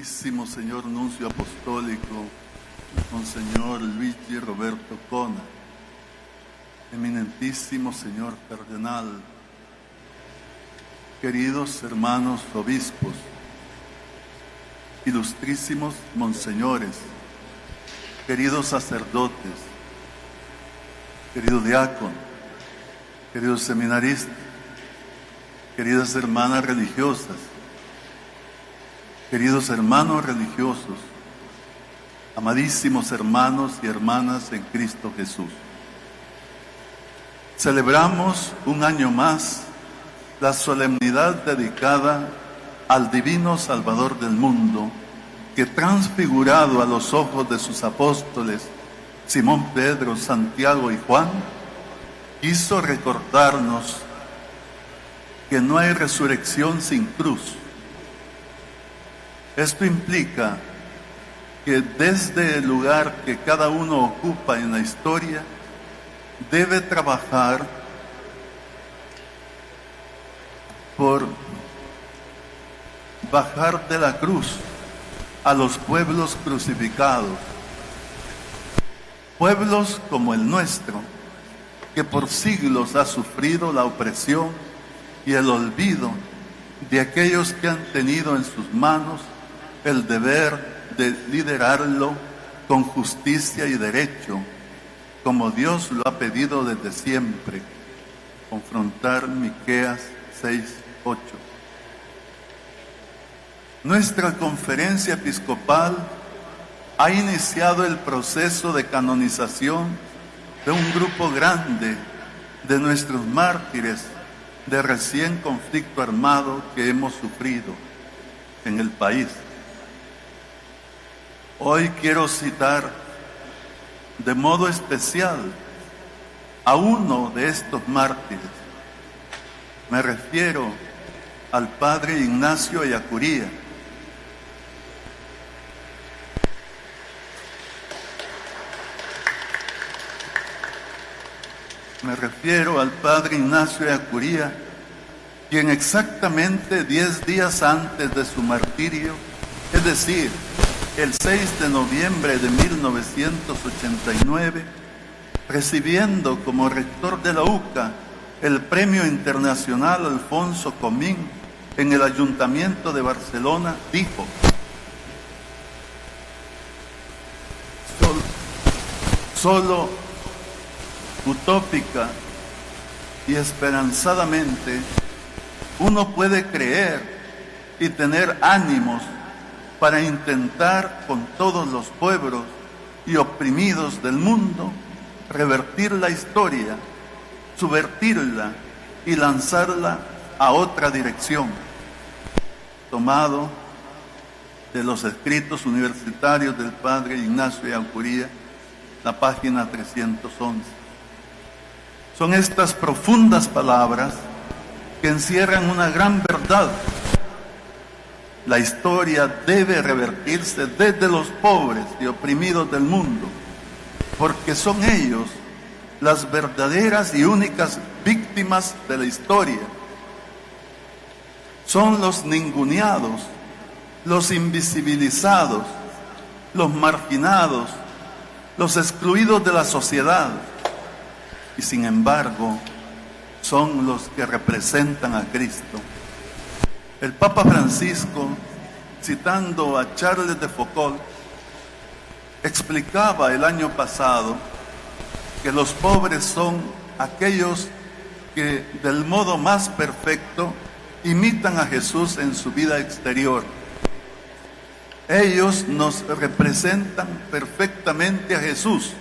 Excelentísimo señor Nuncio Apostólico, Monseñor Luigi Roberto Cona, Eminentísimo señor Cardenal, queridos hermanos obispos, ilustrísimos monseñores, queridos sacerdotes, queridos diáconos, queridos seminaristas, queridas hermanas religiosas, queridos hermanos religiosos, amadísimos hermanos y hermanas en Cristo Jesús. Celebramos un año más la solemnidad dedicada al divino Salvador del mundo, que transfigurado a los ojos de sus apóstoles, Simón Pedro, Santiago y Juan, quiso recordarnos que no hay resurrección sin cruz. Esto implica que desde el lugar que cada uno ocupa en la historia, debe trabajar por bajar de la cruz a los pueblos crucificados, pueblos como el nuestro, que por siglos ha sufrido la opresión y el olvido de aquellos que han tenido en sus manos el deber de liderarlo con justicia y derecho, como Dios lo ha pedido desde siempre. Confrontar Miqueas 6:8. Nuestra conferencia episcopal ha iniciado el proceso de canonización de un grupo grande de nuestros mártires de recién conflicto armado que hemos sufrido en el país. Hoy quiero citar de modo especial a uno de estos mártires. Me refiero al padre Ignacio Ellacuría. Me refiero al padre Ignacio Ellacuría, quien exactamente 10 días antes de su martirio, es decir, el 6 de noviembre de 1989, recibiendo como rector de la UCA el Premio Internacional Alfonso Comín en el Ayuntamiento de Barcelona, dijo: solo utópica y esperanzadamente uno puede creer y tener ánimos para intentar con todos los pueblos y oprimidos del mundo revertir la historia, subvertirla y lanzarla a otra dirección. Tomado de los escritos universitarios del padre Ignacio Ellacuría, la página 311. Son estas profundas palabras que encierran una gran verdad. La historia debe revertirse desde los pobres y oprimidos del mundo, porque son ellos las verdaderas y únicas víctimas de la historia. Son los ninguneados, los invisibilizados, los marginados, los excluidos de la sociedad, y sin embargo son los que representan a Cristo. El Papa Francisco, citando a Charles de Foucault, explicaba el año pasado que los pobres son aquellos que del modo más perfecto imitan a Jesús en su vida exterior. Ellos nos representan perfectamente a Jesús,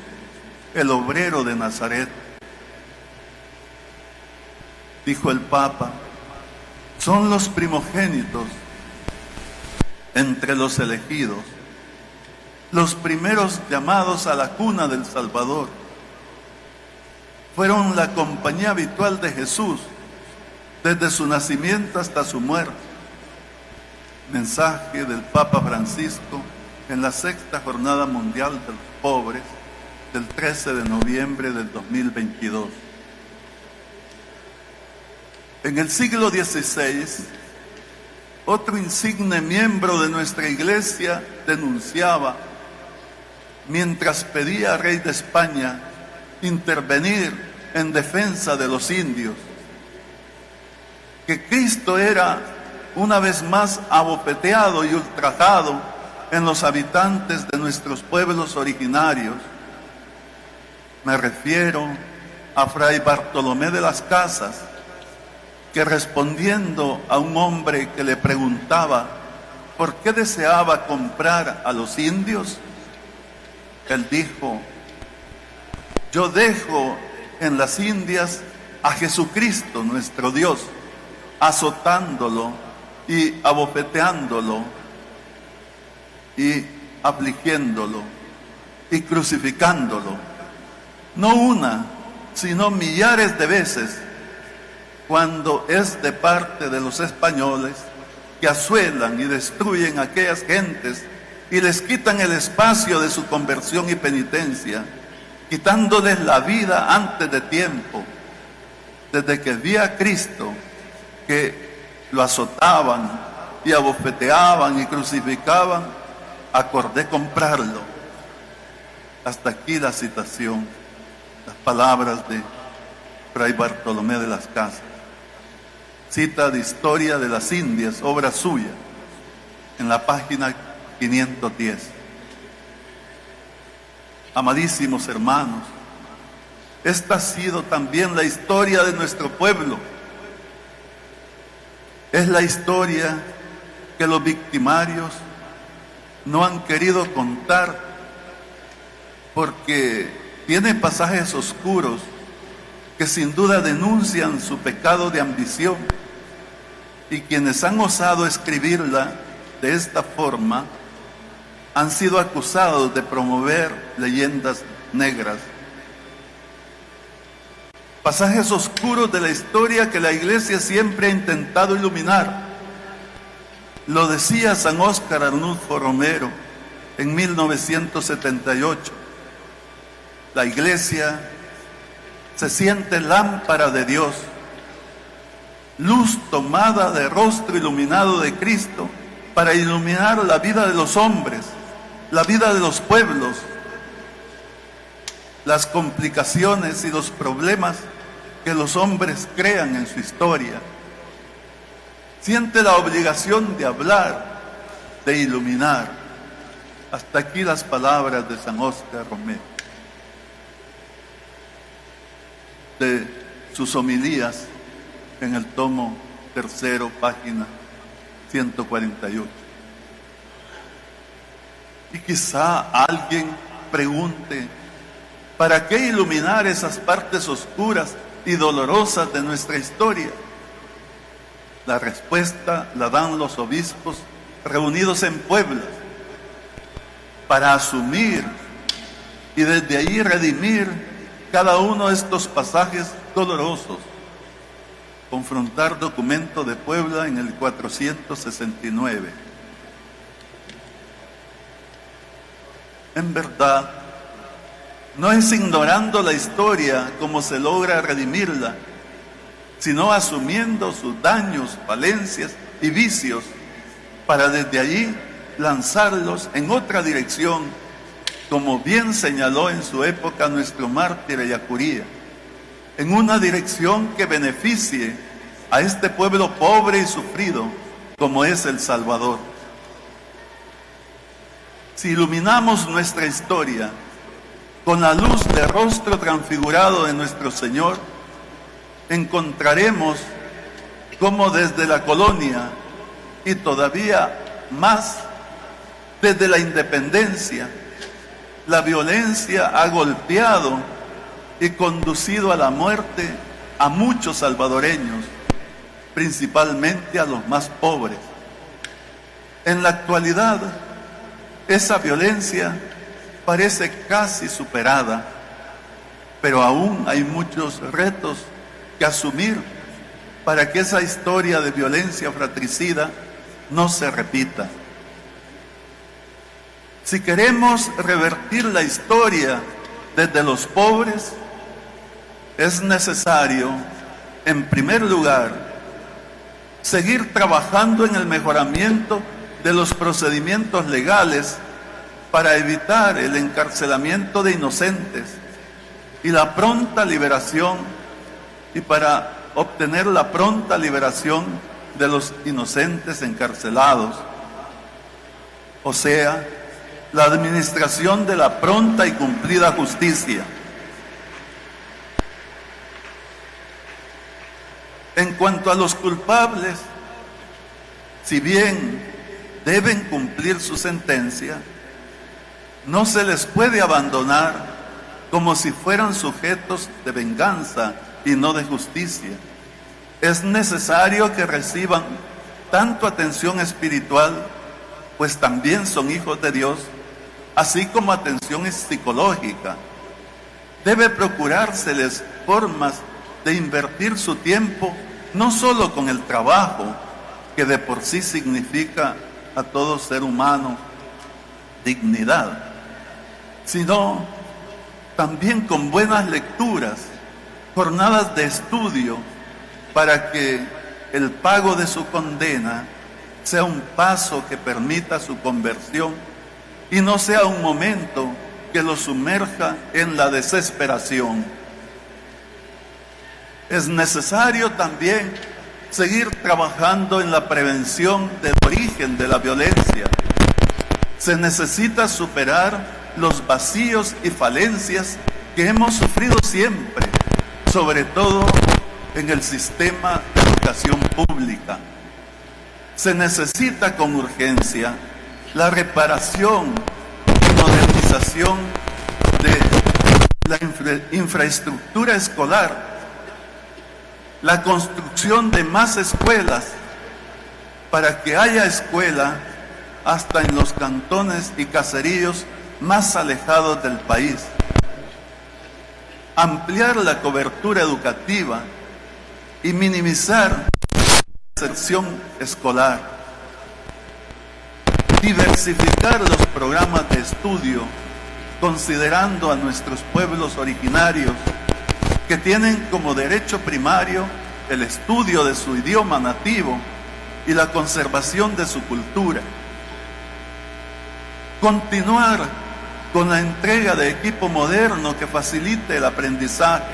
el obrero de Nazaret. Dijo el Papa: son los primogénitos entre los elegidos, los primeros llamados a la cuna del Salvador. Fueron la compañía habitual de Jesús desde su nacimiento hasta su muerte. Mensaje del Papa Francisco en la Sexta Jornada Mundial de los Pobres del 13 de noviembre del 2022. En el siglo XVI, otro insigne miembro de nuestra iglesia denunciaba, mientras pedía al rey de España intervenir en defensa de los indios, que Cristo era una vez más abofeteado y ultrajado en los habitantes de nuestros pueblos originarios. Me refiero a Fray Bartolomé de las Casas, que respondiendo a un hombre que le preguntaba por qué deseaba comprar a los indios, él dijo: yo dejo en las Indias a Jesucristo nuestro Dios, azotándolo y abofeteándolo y afligiéndolo y crucificándolo, no una, sino millares de veces, cuando es de parte de los españoles, que asuelan y destruyen a aquellas gentes y les quitan el espacio de su conversión y penitencia, quitándoles la vida antes de tiempo. Desde que vi a Cristo que lo azotaban y abofeteaban y crucificaban, acordé comprarlo. Hasta aquí la citación, las palabras de Fray Bartolomé de las Casas. Cita de Historia de las Indias, obra suya, en la página 510. Amadísimos hermanos, esta ha sido también la historia de nuestro pueblo. Es la historia que los victimarios no han querido contar porque tiene pasajes oscuros que sin duda denuncian su pecado de ambición, y quienes han osado escribirla de esta forma han sido acusados de promover leyendas negras. Pasajes oscuros de la historia que la Iglesia siempre ha intentado iluminar. Lo decía San Óscar Arnulfo Romero en 1978. La Iglesia se siente lámpara de Dios, luz tomada de rostro iluminado de Cristo para iluminar la vida de los hombres, la vida de los pueblos, las complicaciones y los problemas que los hombres crean en su historia. Siente la obligación de hablar, de iluminar. Hasta aquí las palabras de San Óscar Romero, de sus homilías en el tomo 3, página 148. Y quizá alguien pregunte: ¿para qué iluminar esas partes oscuras y dolorosas de nuestra historia? La respuesta la dan los obispos reunidos en Puebla, para asumir y desde ahí redimir cada uno de estos pasajes dolorosos. Confrontar documento de Puebla en el 469. En verdad, no es ignorando la historia como se logra redimirla, sino asumiendo sus daños, falencias y vicios, para desde allí lanzarlos en otra dirección, como bien señaló en su época nuestro mártir Ellacuría, en una dirección que beneficie a este pueblo pobre y sufrido como es El Salvador. Si iluminamos nuestra historia con la luz de rostro transfigurado de nuestro Señor, encontraremos cómo desde la colonia y todavía más desde la independencia, la violencia ha golpeado y conducido a la muerte a muchos salvadoreños, principalmente a los más pobres. En la actualidad, esa violencia parece casi superada, pero aún hay muchos retos que asumir para que esa historia de violencia fratricida no se repita. Si queremos revertir la historia desde los pobres, es necesario, en primer lugar, seguir trabajando en el mejoramiento de los procedimientos legales para evitar el encarcelamiento de inocentes y la pronta liberación, y para obtener la pronta liberación de los inocentes encarcelados. O sea, la administración de la pronta y cumplida justicia. En cuanto a los culpables, si bien deben cumplir su sentencia, no se les puede abandonar como si fueran sujetos de venganza y no de justicia. Es necesario que reciban tanto atención espiritual, pues también son hijos de Dios, así como atención psicológica. Debe procurárseles formas de invertir su tiempo, no solo con el trabajo, que de por sí significa a todo ser humano dignidad, sino también con buenas lecturas, jornadas de estudio, para que el pago de su condena sea un paso que permita su conversión y no sea un momento que lo sumerja en la desesperación. Es necesario también seguir trabajando en la prevención del origen de la violencia. Se necesita superar los vacíos y falencias que hemos sufrido siempre, sobre todo en el sistema de educación pública. Se necesita con urgencia la reparación y modernización de la infraestructura escolar, la construcción de más escuelas, para que haya escuela hasta en los cantones y caseríos más alejados del país. Ampliar la cobertura educativa y minimizar la deserción escolar. Diversificar los programas de estudio, considerando a nuestros pueblos originarios, que tienen como derecho primario el estudio de su idioma nativo y la conservación de su cultura. Continuar con la entrega de equipo moderno que facilite el aprendizaje.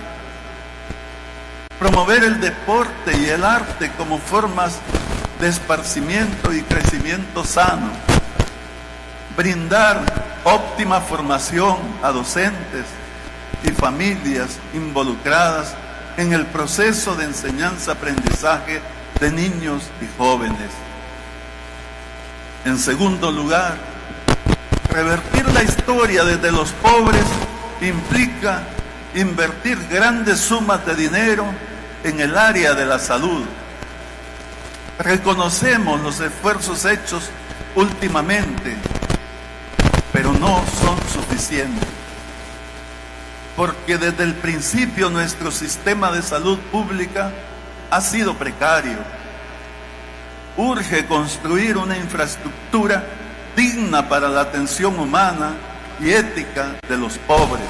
Promover el deporte y el arte como formas de esparcimiento y crecimiento sano. Brindar óptima formación a docentes y familias involucradas en el proceso de enseñanza-aprendizaje de niños y jóvenes. En segundo lugar, revertir la historia desde los pobres implica invertir grandes sumas de dinero en el área de la salud. Reconocemos los esfuerzos hechos últimamente, pero no son suficientes, porque desde el principio nuestro sistema de salud pública ha sido precario. Urge construir una infraestructura digna para la atención humana y ética de los pobres,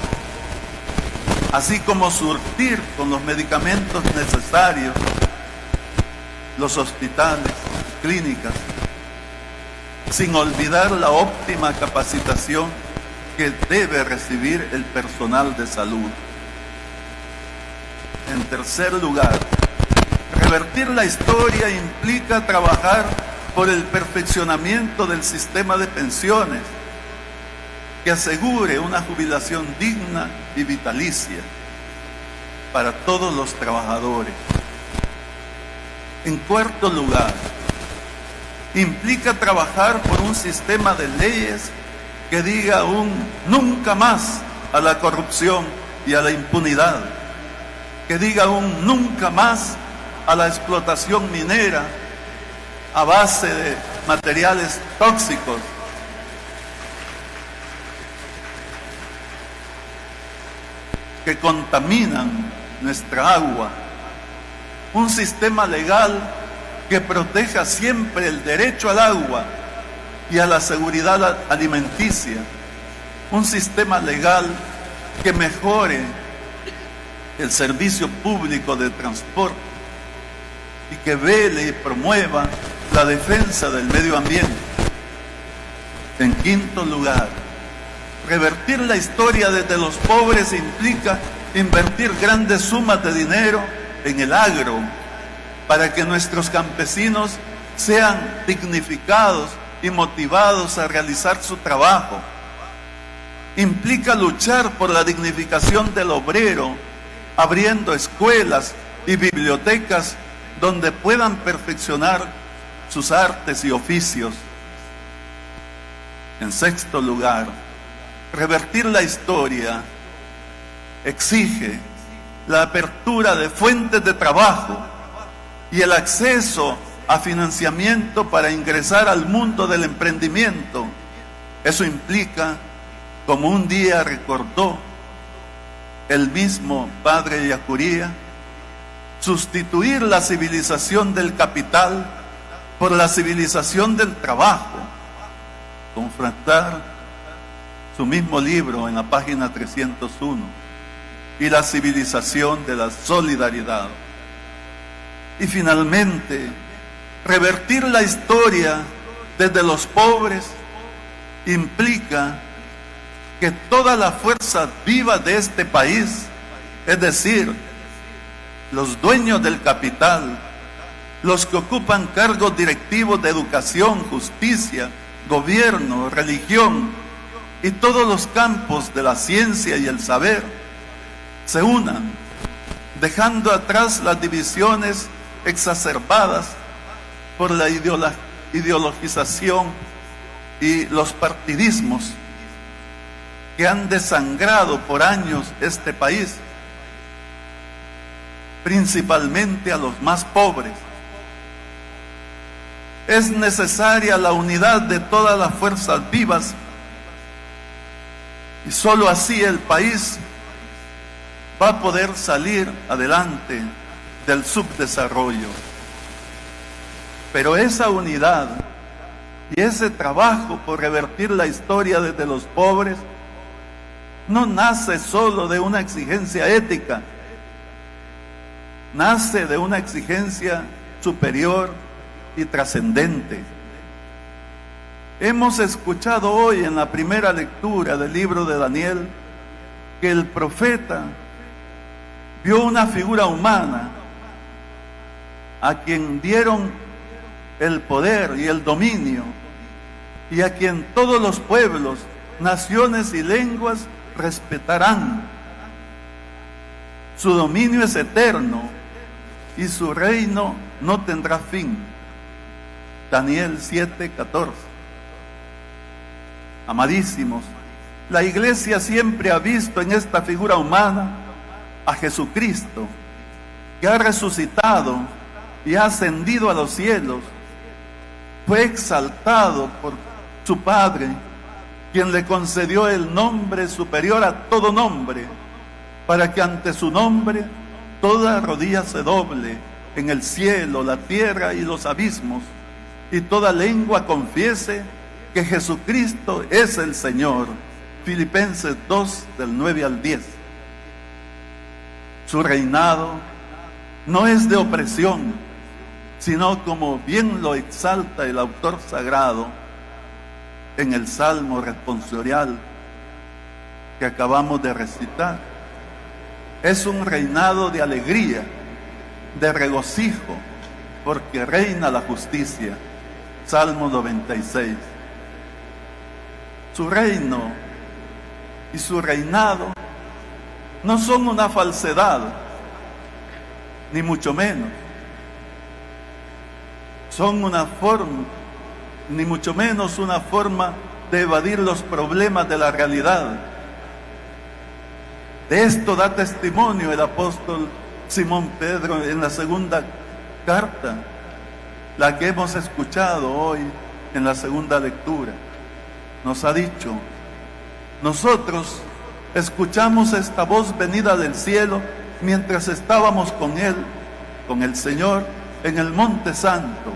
así como surtir con los medicamentos necesarios los hospitales, clínicas, sin olvidar la óptima capacitación que debe recibir el personal de salud. En tercer lugar, revertir la historia implica trabajar por el perfeccionamiento del sistema de pensiones que asegure una jubilación digna y vitalicia para todos los trabajadores. En cuarto lugar, implica trabajar por un sistema de leyes que diga un nunca más a la corrupción y a la impunidad, que diga un nunca más a la explotación minera a base de materiales tóxicos, que contaminan nuestra agua. Un sistema legal que proteja siempre el derecho al agua y a la seguridad alimenticia. Un sistema legal que mejore el servicio público de transporte. y que vele y promueva la defensa del medio ambiente. En quinto lugar, revertir la historia desde los pobres implica invertir grandes sumas de dinero en el agro para que nuestros campesinos sean dignificados y motivados a realizar su trabajo. Implica luchar por la dignificación del obrero, abriendo escuelas y bibliotecas donde puedan perfeccionar sus artes y oficios. En sexto lugar, revertir la historia exige la apertura de fuentes de trabajo y el acceso a financiamiento para ingresar al mundo del emprendimiento. Eso implica, como un día recordó el mismo padre Yacuría, sustituir la civilización del capital por la civilización del trabajo. Confrontar su mismo libro en la página 301, y la civilización de la solidaridad. Y finalmente, revertir la historia desde los pobres implica que toda la fuerza viva de este país, es decir, los dueños del capital, los que ocupan cargos directivos de educación, justicia, gobierno, religión y todos los campos de la ciencia y el saber, se unan, dejando atrás las divisiones exacerbadas por la ideologización y los partidismos que han desangrado por años este país, principalmente a los más pobres. Es necesaria la unidad de todas las fuerzas vivas y sólo así el país va a poder salir adelante del subdesarrollo. Pero esa unidad y ese trabajo por revertir la historia desde los pobres no nace solo de una exigencia ética, nace de una exigencia superior y trascendente. Hemos escuchado hoy en la primera lectura del libro de Daniel que el profeta vio una figura humana a quien dieron el poder y el dominio y a quien todos los pueblos, naciones y lenguas respetarán. Su dominio es eterno y su reino no tendrá fin. Daniel 7:14. Amadísimos, la Iglesia siempre ha visto en esta figura humana a Jesucristo, que ha resucitado y ha ascendido a los cielos. Fue exaltado por su Padre, quien le concedió el nombre superior a todo nombre, para que ante su nombre toda rodilla se doble en el cielo, la tierra y los abismos, y toda lengua confiese que Jesucristo es el Señor. Filipenses 2, del 9 al 10. Su reinado no es de opresión, sino como bien lo exalta el autor sagrado en el Salmo responsorial que acabamos de recitar. Es un reinado de alegría, de regocijo, porque reina la justicia. Salmo 96. Su reino y su reinado no son una falsedad, ni mucho menos. Son una forma, ni mucho menos una forma de evadir los problemas de la realidad. De esto da testimonio el apóstol Simón Pedro en la segunda carta, la que hemos escuchado hoy en la segunda lectura. Nos ha dicho: nosotros escuchamos esta voz venida del cielo mientras estábamos con Él, con el Señor, en el Monte Santo.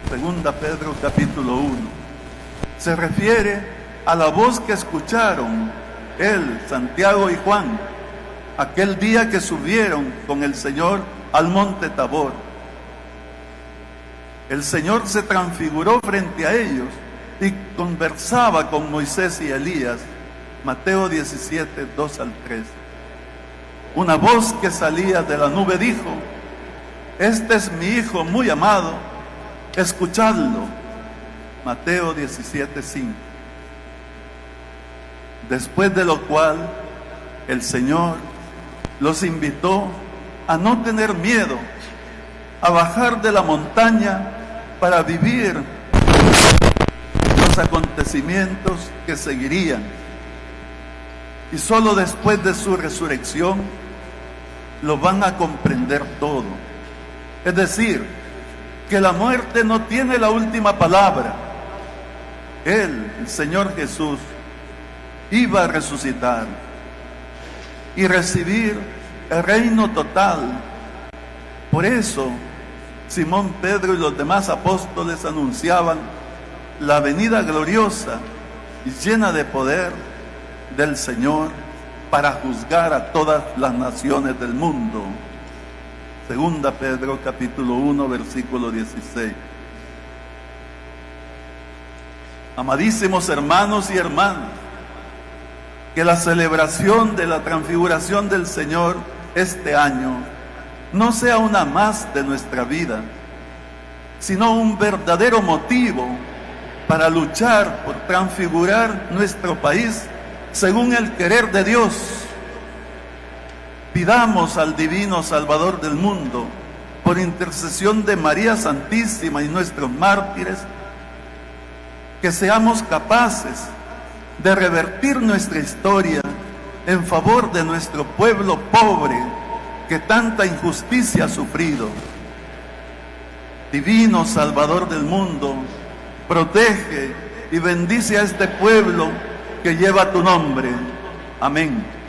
Segunda Pedro capítulo 1. Se refiere a la voz que escucharon él, Santiago y Juan, aquel día que subieron con el Señor al monte Tabor. El Señor se transfiguró frente a ellos y conversaba con Moisés y Elías. Mateo 17, 2 al 3. Una voz que salía de la nube dijo: este es mi Hijo muy amado, escuchadlo. Mateo 17, 5. Después de lo cual, el Señor los invitó a no tener miedo, a bajar de la montaña para vivir los acontecimientos que seguirían. Y solo después de su resurrección lo van a comprender todo. Es decir, que la muerte no tiene la última palabra. Él, el Señor Jesús, iba a resucitar y recibir el reino total. Por eso, Simón Pedro y los demás apóstoles anunciaban la venida gloriosa y llena de poder del Señor para juzgar a todas las naciones del mundo. Segunda Pedro capítulo 1 versículo 16. Amadísimos hermanos y hermanas, que la celebración de la transfiguración del Señor este año no sea una más de nuestra vida, sino un verdadero motivo para luchar por transfigurar nuestro país según el querer de Dios. Pidamos al divino Salvador del mundo, por intercesión de María Santísima y nuestros mártires, que seamos capaces de revertir nuestra historia en favor de nuestro pueblo pobre que tanta injusticia ha sufrido. Divino Salvador del mundo, protege y bendice a este pueblo que lleva tu nombre. Amén.